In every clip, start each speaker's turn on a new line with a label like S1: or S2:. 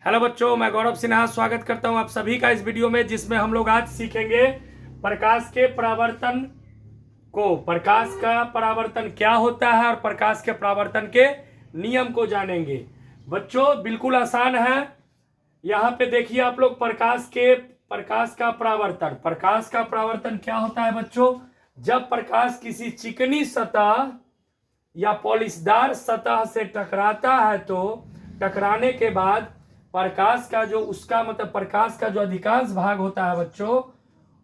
S1: Hello बच्चों, मैं गौरव सिन्हा स्वागत करता हूं आप सभी का इस वीडियो में, जिसमें हम लोग आज सीखेंगे प्रकाश के परावर्तन को। प्रकाश का परावर्तन क्या होता है और प्रकाश के परावर्तन के नियम को जानेंगे। बच्चों बिल्कुल आसान है। यहाँ पे देखिए आप लोग प्रकाश का परावर्तन क्या होता है बच्चों? जब प्रकाश किसी चिकनी सतह या पॉलिशदार सतह से टकराता है तो टकराने के बाद प्रकाश का जो अधिकांश भाग होता है बच्चों,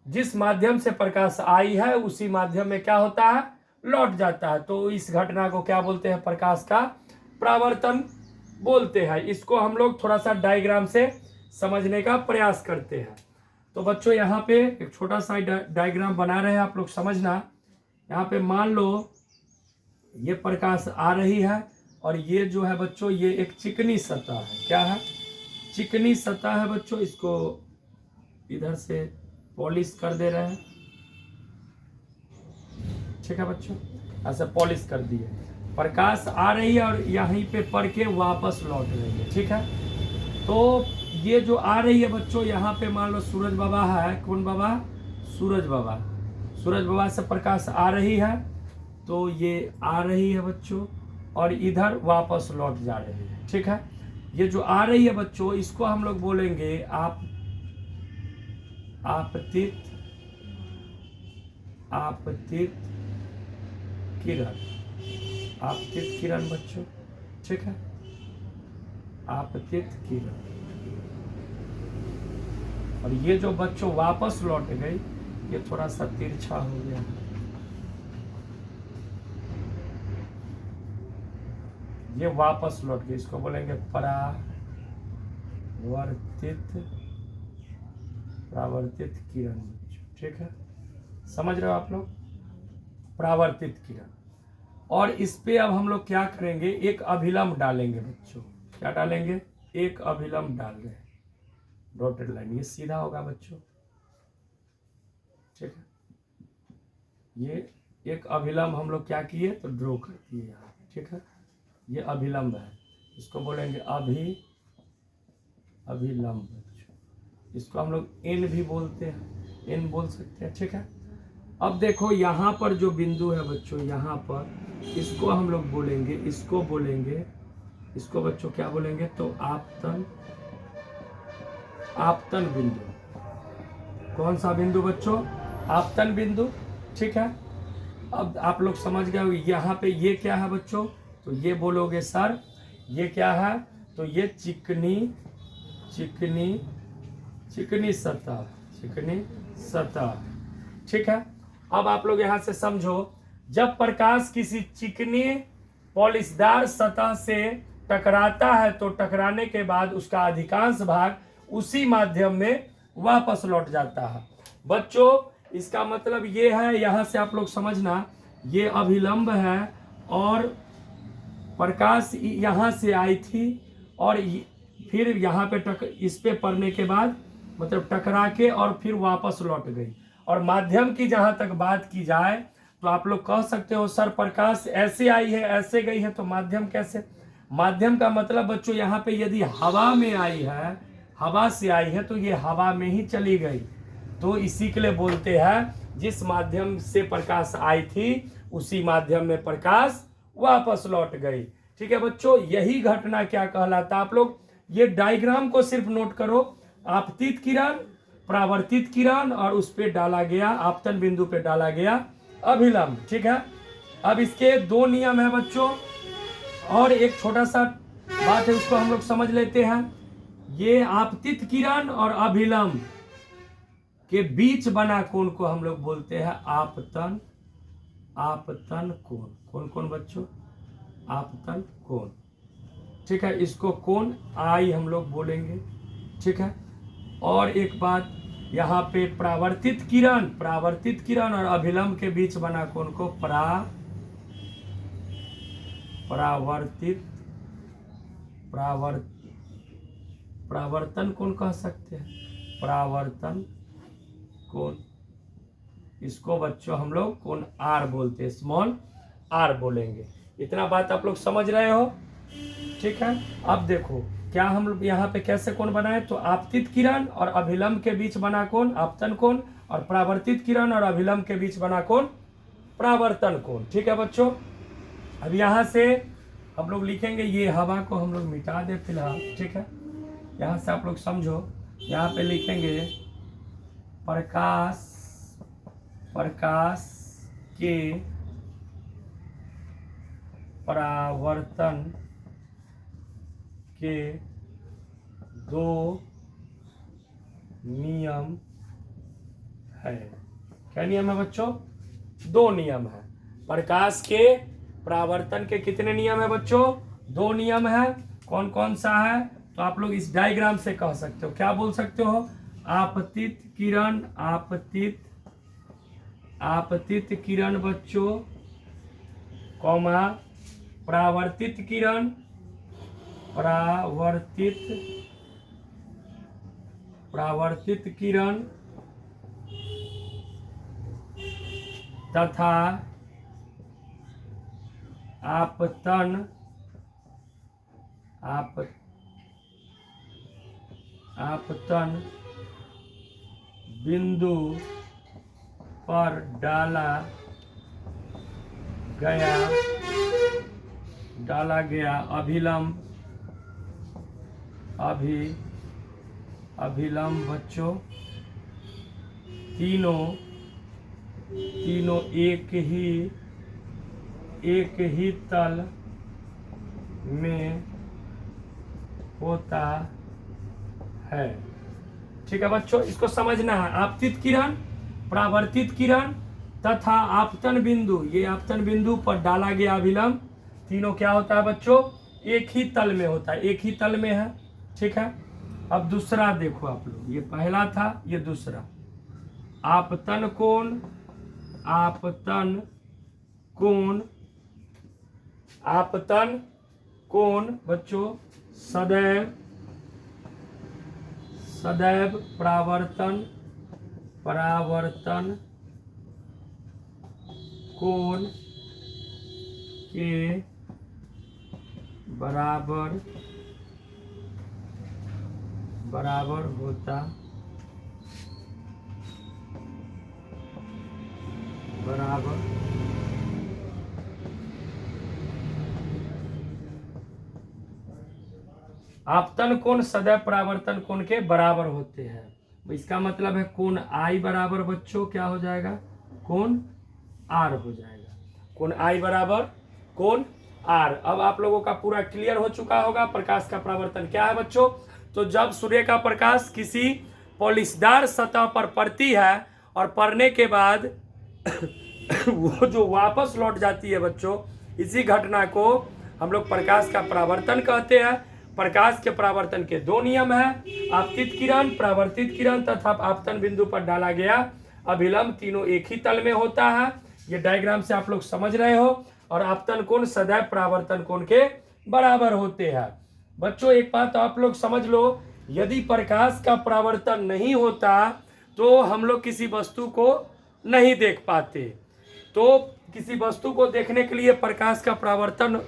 S1: जिस माध्यम से प्रकाश आई है उसी माध्यम में क्या होता है, लौट जाता है। तो इस घटना को क्या बोलते हैं? प्रकाश का परावर्तन बोलते हैं। इसको हम लोग थोड़ा सा डायग्राम से समझने का प्रयास करते हैं। तो बच्चों यहाँ पे एक छोटा सा डायग्राम बना रहे हैं, आप लोग समझना। यहाँ पे मान लो ये प्रकाश आ रही है और ये जो है बच्चों, ये एक चिकनी सतह है। क्या है? चिकनी सतह है बच्चों। इसको इधर से पॉलिश कर दे रहे हैं। ठीक है बच्चों, ऐसे पॉलिश कर दिए। प्रकाश आ रही है और यहीं पे पड़ के वापस लौट रही है। ठीक है, तो ये जो आ रही है बच्चों, यहाँ पे मान लो सूरज बाबा है। कौन बाबा? सूरज बाबा। सूरज बाबा से प्रकाश आ रही है, तो ये आ रही है बच्चों और इधर वापस लौट जा रही है। ठीक है, ये जो आ रही है बच्चों, इसको हम लोग बोलेंगे आपतित किरण। आपतित किरण बच्चों। ठीक है, आपतित किरण। और ये जो बच्चों वापस लौट गई, ये थोड़ा सा तिरछा हो गया। ये वापस लौट गई, इसको बोलेंगे परावर्तित किरण। ठीक है, समझ रहे हो आप लोग? परावर्तित किरण। और इस पे अब हम लोग क्या करेंगे, एक अभिलंब डालेंगे बच्चों। क्या डालेंगे? एक अभिलंब डाल रहे हैं, डॉटेड लाइन। ये सीधा होगा बच्चों। ठीक है, ये एक अभिलंब हम लोग क्या किए, तो ड्रॉ कर दिए यहाँ। ठीक है, ये अभिलंब है, इसको बोलेंगे अभिलंब। इसको हम लोग एन भी बोलते हैं, एन बोल सकते हैं। ठीक है, अब देखो यहाँ पर जो बिंदु है बच्चों, यहाँ पर इसको हम लोग बोलेंगे, इसको बच्चों क्या बोलेंगे, तो आपतन बिंदु। कौन सा बिंदु बच्चों? आपतन बिंदु। ठीक है, अब आप लोग समझ गए यहाँ पे ये क्या है बच्चों, तो ये बोलोगे सर ये क्या है, तो ये चिकनी सतह। ठीक है, अब आप लोग यहाँ से समझो, जब प्रकाश किसी चिकनी पॉलिशदार सतह से टकराता है तो टकराने के बाद उसका अधिकांश भाग उसी माध्यम में वापस लौट जाता है। बच्चों इसका मतलब ये है, यहाँ से आप लोग समझना, ये अभिलंब है और प्रकाश यहाँ से आई थी और फिर यहाँ पे इस पे पड़ने के बाद मतलब टकरा के और फिर वापस लौट गई। और माध्यम की जहाँ तक बात की जाए तो आप लोग कह सकते हो सर प्रकाश ऐसे आई है ऐसे गई है, तो माध्यम कैसे? माध्यम का मतलब बच्चों यहाँ पे यदि हवा में आई है, हवा से आई है, तो ये हवा में ही चली गई। तो इसी के लिए बोलते हैं जिस माध्यम से प्रकाश आई थी उसी माध्यम में प्रकाश वापस लौट गई। ठीक है बच्चों, यही घटना क्या कहलाता है? आप लोग ये डायग्राम को सिर्फ नोट करो। आपतित किरण, परावर्तित किरण और उस पे डाला गया, आपतन बिंदु पे डाला गया अभिलंब। ठीक है, अब इसके दो नियम है बच्चों और एक छोटा सा बात है, उसको हम लोग समझ लेते हैं। ये आपतित किरण और अभिलंब के बीच बना कोण को हम लोग बोलते हैं आपतन कोण। कौन बच्चों? आपतन कोण। ठीक है, इसको कोण आई हम लोग बोलेंगे। ठीक है, और एक बात, यहाँ पे परावर्तित किरण और अभिलंब के बीच बना कोण को परावर्तन कोण कह सकते हैं। परावर्तन कोण, इसको बच्चों हम लोग कोण आर बोलते हैं, स्मॉल आर बोलेंगे। इतना बात आप लोग समझ रहे हो? ठीक है, अब देखो क्या हम लोग यहाँ पे कैसे कोण बनाए, तो आपतित किरण और अभिलंब के बीच बना कोण आपतन कोण, और परावर्तित किरण और अभिलंब के बीच बना कोण परावर्तन कोण। ठीक है बच्चों, अब यहाँ से हम लोग लिखेंगे, ये हवा को हम लोग मिटा दे फिलहाल। ठीक है, यहाँ से आप लोग समझो, यहाँ पे लिखेंगे प्रकाश के परावर्तन के दो नियम है। क्या नियम है बच्चों? दो नियम है। प्रकाश के परावर्तन के कितने नियम है बच्चों? दो नियम है। कौन कौन सा है? तो आप लोग इस डायग्राम से कह सकते हो। क्या बोल सकते हो? आपतित किरण बच्चों, कॉमा परावर्तित किरण तथा आपतन बिंदु पर डाला गया अभिलंब बच्चों, तीनों एक ही तल में होता है। ठीक है बच्चों, इसको समझना है। आपतित किरण, परावर्तित किरण तथा आपतन बिंदु, ये आपतन बिंदु पर डाला गया अभिलंब, तीनों क्या होता है बच्चों? एक ही तल में होता है, एक ही तल में है। ठीक है, अब दूसरा देखो आप लोग, ये पहला था, ये दूसरा। आपतन कोण बच्चों सदैव परावर्तन कोण के बराबर होता आपतन कोण सदैव परावर्तन कोण के बराबर होते हैं। इसका मतलब है कोण आई बराबर बच्चों क्या हो जाएगा? कोण आर हो जाएगा। कोण आई बराबर कोण आर। अब आप लोगों का पूरा क्लियर हो चुका होगा प्रकाश का परावर्तन क्या है बच्चों। तो जब सूर्य का प्रकाश किसी पॉलिशदार सतह पर पड़ती है और पड़ने के बाद वो जो वापस लौट जाती है बच्चों, इसी घटना को हम लोग प्रकाश का परावर्तन कहते हैं। प्रकाश के परावर्तन के दो नियम है, आपतित किरण, परावर्तित किरण तथा आपतन बिंदु पर डाला गया अभिलंब, तीनों एक ही तल में होता है। ये डायग्राम से आप लोग समझ रहे हो। और आपतन कोण सदैव परावर्तन कोण के बराबर होते हैं। बच्चों एक बात आप लोग समझ लो, यदि प्रकाश का परावर्तन नहीं होता तो हम लोग किसी वस्तु को नहीं देख पाते। तो किसी वस्तु को देखने के लिए प्रकाश का परावर्तन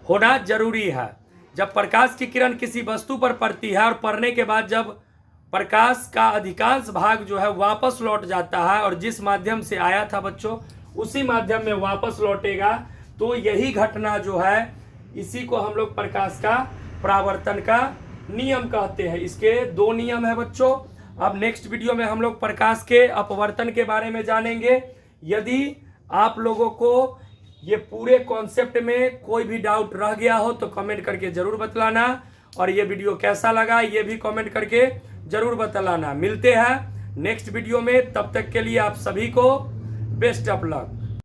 S1: होना जरूरी है। जब प्रकाश की किरण किसी वस्तु पर पड़ती है और पड़ने के बाद जब प्रकाश का अधिकांश भाग जो है वापस लौट जाता है और जिस माध्यम से आया था बच्चों उसी माध्यम में वापस लौटेगा, तो यही घटना जो है इसी को हम लोग प्रकाश का परावर्तन का नियम कहते हैं। इसके दो नियम है बच्चों। अब नेक्स्ट वीडियो में हम लोग प्रकाश के अपवर्तन के बारे में जानेंगे। यदि आप लोगों को ये पूरे कॉन्सेप्ट में कोई भी डाउट रह गया हो तो कमेंट करके जरूर बतलाना, और ये वीडियो कैसा लगा ये भी कमेंट करके जरूर बतलाना। मिलते हैं नेक्स्ट वीडियो में, तब तक के लिए आप सभी को बेस्ट ऑफ लक।